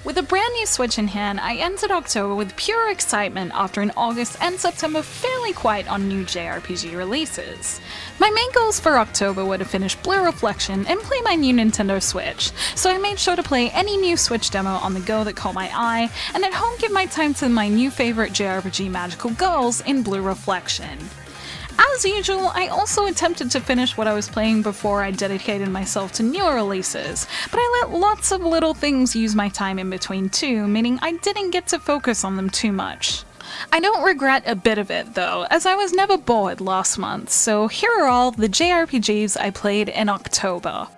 With a brand new Switch in hand, I entered October with pure excitement after an August and September fairly quiet on new JRPG releases. My main goals for October were to finish Blue Reflection and play my new Nintendo Switch, so I made sure to play any new Switch demo on the go that caught my eye, and at home give my time to my new favorite JRPG Magical Girls in Blue Reflection. As usual, I also attempted to finish what I was playing before I dedicated myself to newer releases, but I let lots of little things use my time in between too, meaning I didn't get to focus on them too much. I don't regret a bit of it though, as I was never bored last month, so here are all the JRPGs I played in October.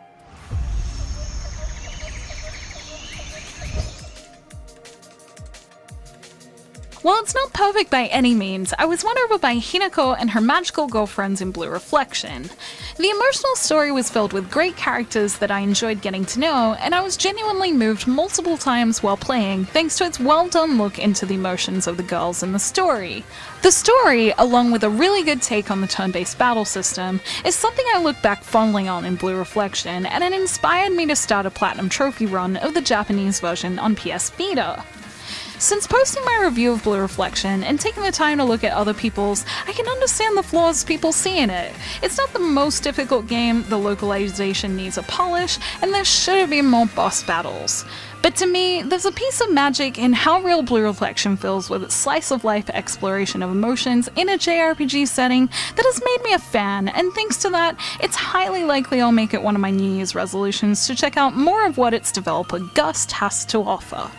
While it's not perfect by any means, I was won over by Hinako and her magical girlfriends in Blue Reflection. The emotional story was filled with great characters that I enjoyed getting to know, and I was genuinely moved multiple times while playing thanks to its well-done look into the emotions of the girls in the story. The story, along with a really good take on the turn-based battle system, is something I look back fondly on in Blue Reflection, and it inspired me to start a Platinum Trophy run of the Japanese version on PS Vita. Since posting my review of Blue Reflection and taking the time to look at other people's, I can understand the flaws people see in it. It's not the most difficult game, the localization needs a polish, and there should have been more boss battles. But to me, there's a piece of magic in how real Blue Reflection feels with its slice-of-life exploration of emotions in a JRPG setting that has made me a fan, and thanks to that, it's highly likely I'll make it one of my New Year's resolutions to check out more of what its developer Gust has to offer.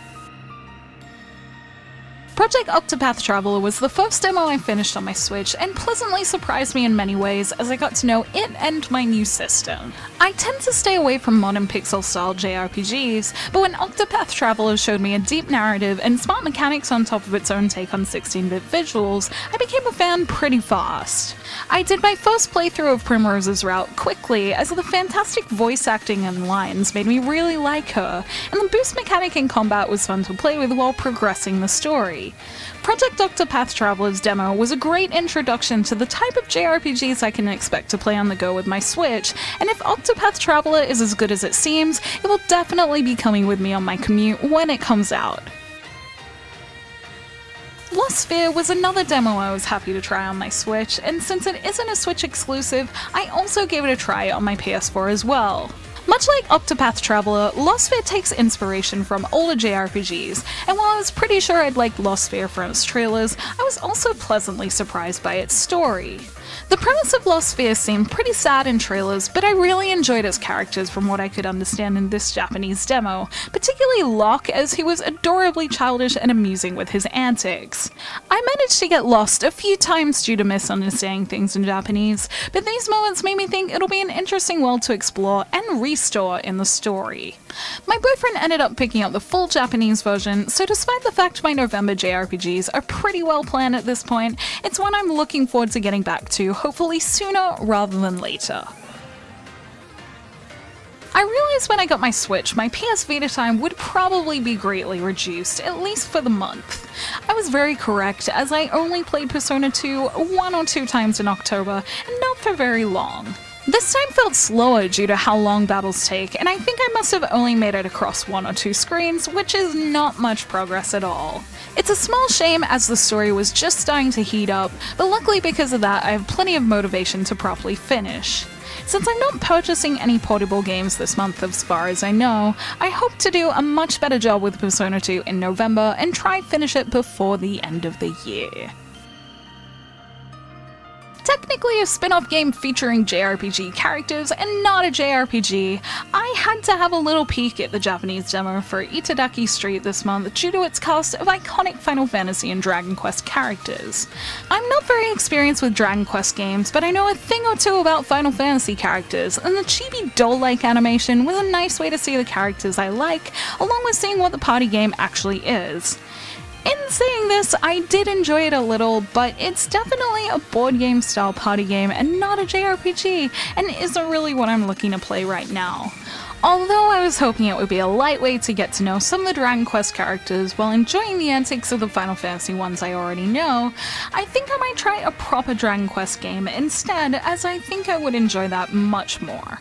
Project Octopath Traveler was the first demo I finished on my Switch and pleasantly surprised me in many ways as I got to know it and my new system. I tend to stay away from modern pixel-style JRPGs, but when Octopath Traveler showed me a deep narrative and smart mechanics on top of its own take on 16-bit visuals, I became a fan pretty fast. I did my first playthrough of Primrose's route quickly, as the fantastic voice acting and lines made me really like her, and the boost mechanic in combat was fun to play with while progressing the story. Project Octopath Traveler's demo was a great introduction to the type of JRPGs I can expect to play on the go with my Switch, and if Octopath Traveler is as good as it seems, it will definitely be coming with me on my commute when it comes out. Lost Sphere was another demo I was happy to try on my Switch, and since it isn't a Switch exclusive, I also gave it a try on my PS4 as well. Much like Octopath Traveler, Lost Sphere takes inspiration from older JRPGs, and while I was pretty sure I'd like Lost Sphere from its trailers, I was also pleasantly surprised by its story. The premise of Lost Sphere seemed pretty sad in trailers, but I really enjoyed its characters from what I could understand in this Japanese demo, particularly Locke, as he was adorably childish and amusing with his antics. I managed to get lost a few times due to misunderstanding things in Japanese, but these moments made me think it'll be an interesting world to explore and restore in the story. My boyfriend ended up picking up the full Japanese version, so despite the fact my November JRPGs are pretty well planned at this point, it's one I'm looking forward to getting back to, hopefully sooner rather than later. I realized when I got my Switch, my PS Vita time would probably be greatly reduced, at least for the month. I was very correct, as I only played Persona 2 one or two times in October, and not for very long. This time felt slower due to how long battles take, and I think I must have only made it across one or two screens, which is not much progress at all. It's a small shame as the story was just starting to heat up, but luckily because of that I have plenty of motivation to properly finish. Since I'm not purchasing any portable games this month as far as I know, I hope to do a much better job with Persona 2 in November and try finish it before the end of the year. Technically a spin-off game featuring JRPG characters and not a JRPG, I had to have a little peek at the Japanese demo for Ducky Street this month due to its cast of iconic Final Fantasy and Dragon Quest characters. I'm not very experienced with Dragon Quest games, but I know a thing or two about Final Fantasy characters, and the chibi doll-like animation was a nice way to see the characters I like, along with seeing what the party game actually is. In saying this, I did enjoy it a little, but it's definitely a board game style party game and not a JRPG, and isn't really what I'm looking to play right now. Although I was hoping it would be a light way to get to know some of the Dragon Quest characters while enjoying the antics of the Final Fantasy ones I already know, I think I might try a proper Dragon Quest game instead, as I think I would enjoy that much more.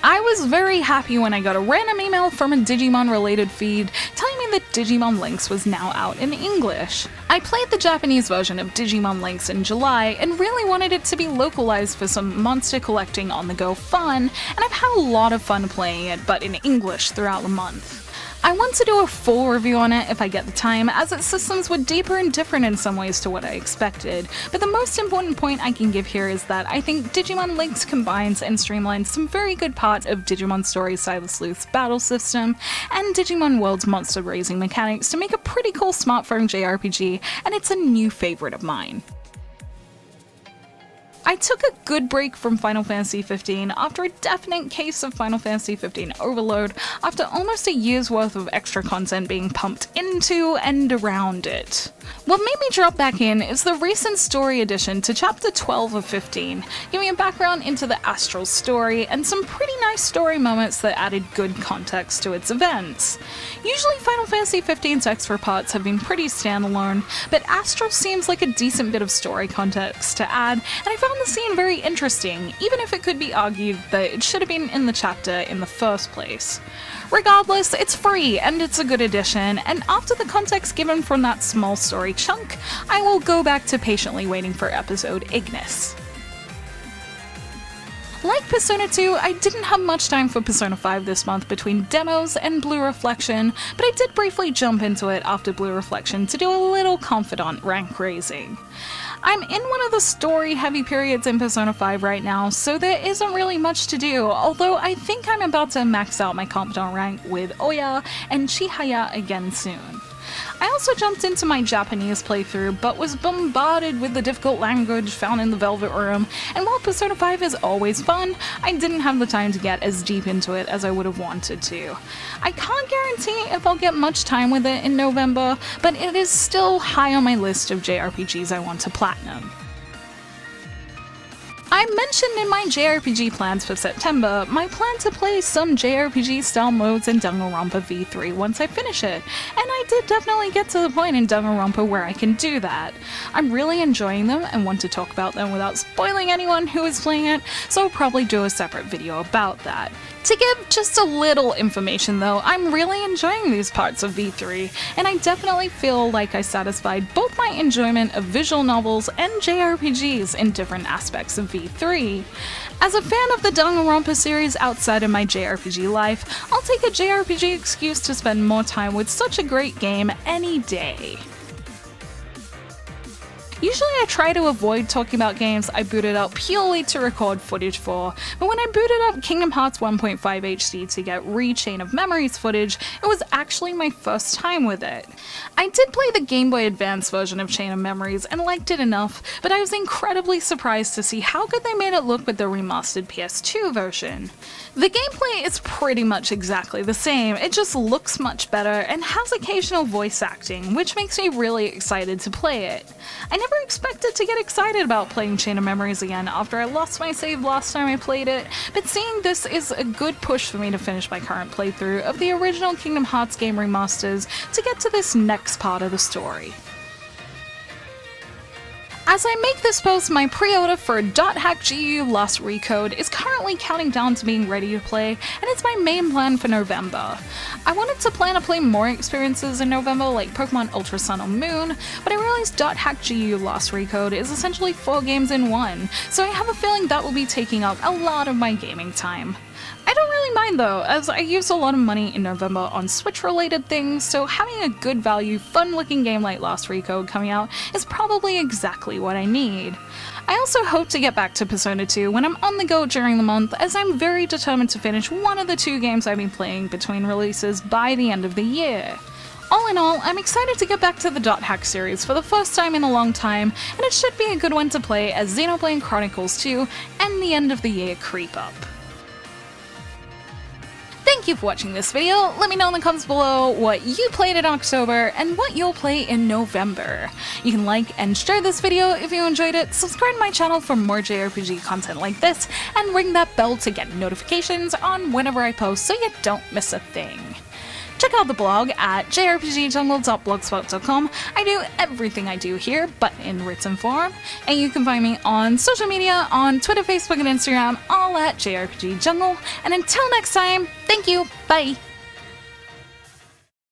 I was very happy when I got a random email from a Digimon related feed telling me that Digimon Links was now out in English. I played the Japanese version of Digimon Links in July and really wanted it to be localized for some monster collecting on the go fun, and I've had a lot of fun playing it but in English throughout the month. I want to do a full review on it if I get the time, as its systems were deeper and different in some ways to what I expected, but the most important point I can give here is that I think Digimon Links combines and streamlines some very good parts of Digimon Story's Silas Sleuth's battle system and Digimon World's monster raising mechanics to make a pretty cool smartphone JRPG, and it's a new favourite of mine. I took a good break from Final Fantasy XV after a definite case of Final Fantasy XV overload after almost a year's worth of extra content being pumped into and around it. What made me drop back in is the recent story addition to Chapter 12 of 15, giving a background into the Astral story and some pretty nice story moments that added good context to its events. Usually Final Fantasy XV's extra parts have been pretty standalone, but Astral seems like a decent bit of story context to add, and I found the scene very interesting, even if it could be argued that it should have been in the chapter in the first place. Regardless, it's free and it's a good addition, and after the context given from that small story chunk, I will go back to patiently waiting for episode Ignis. Like Persona 2, I didn't have much time for Persona 5 this month between demos and Blue Reflection, but I did briefly jump into it after Blue Reflection to do a little confidant rank raising. I'm in one of the story-heavy periods in Persona 5 right now, so there isn't really much to do, although I think I'm about to max out my confidant rank with Oya and Chihaya again soon. I also jumped into my Japanese playthrough, but was bombarded with the difficult language found in the Velvet Room, and while Persona 5 is always fun, I didn't have the time to get as deep into it as I would have wanted to. I can't guarantee if I'll get much time with it in November, but it is still high on my list of JRPGs I want to platinum. I mentioned in my JRPG plans for September my plan to play some JRPG style modes in Danganronpa V3 once I finish it, and I did definitely get to the point in Danganronpa where I can do that. I'm really enjoying them and want to talk about them without spoiling anyone who is playing it, so I'll probably do a separate video about that. To give just a little information though, I'm really enjoying these parts of V3, and I definitely feel like I satisfied both my enjoyment of visual novels and JRPGs in different aspects of V3. As a fan of the Danganronpa series outside of my JRPG life, I'll take a JRPG excuse to spend more time with such a great game any day. Usually I try to avoid talking about games I booted up purely to record footage for, but when I booted up Kingdom Hearts 1.5 HD to get Chain of Memories footage, it was actually my first time with it. I did play the Game Boy Advance version of Chain of Memories and liked it enough, but I was incredibly surprised to see how good they made it look with the remastered PS2 version. The gameplay is pretty much exactly the same, it just looks much better and has occasional voice acting, which makes me really excited to play it. I never expected to get excited about playing Chain of Memories again after I lost my save last time I played it, but seeing this is a good push for me to finish my current playthrough of the original Kingdom Hearts game remasters to get to this next part of the story. As I make this post, my pre-order for .hack GU Lost Recode is currently counting down to being ready to play, and it's my main plan for November. I wanted to plan to play more experiences in November like Pokemon Ultra Sun or Moon, but I realized .hack GU Lost Recode is essentially 4 games in one, so I have a feeling that will be taking up a lot of my gaming time. I don't really mind though, as I use a lot of money in November on Switch related things, so having a good value, fun looking game like Lost Recode coming out is probably exactly what I need. I also hope to get back to Persona 2 when I'm on the go during the month, as I'm very determined to finish one of the 2 games I've been playing between releases by the end of the year. All in all, I'm excited to get back to the .hack series for the first time in a long time, and it should be a good one to play as Xenoblade Chronicles 2 and the end of the year creep up. Thank you for watching this video. Let me know in the comments below what you played in October and what you'll play in November. You can like and share this video if you enjoyed it, subscribe to my channel for more JRPG content like this, and ring that bell to get notifications on whenever I post so you don't miss a thing. Check out the blog at jrpgjungle.blogspot.com. I do everything I do here, but in written form. And you can find me on social media, on Twitter, Facebook, and Instagram, all at JRPG Jungle. And until next time, thank you, bye!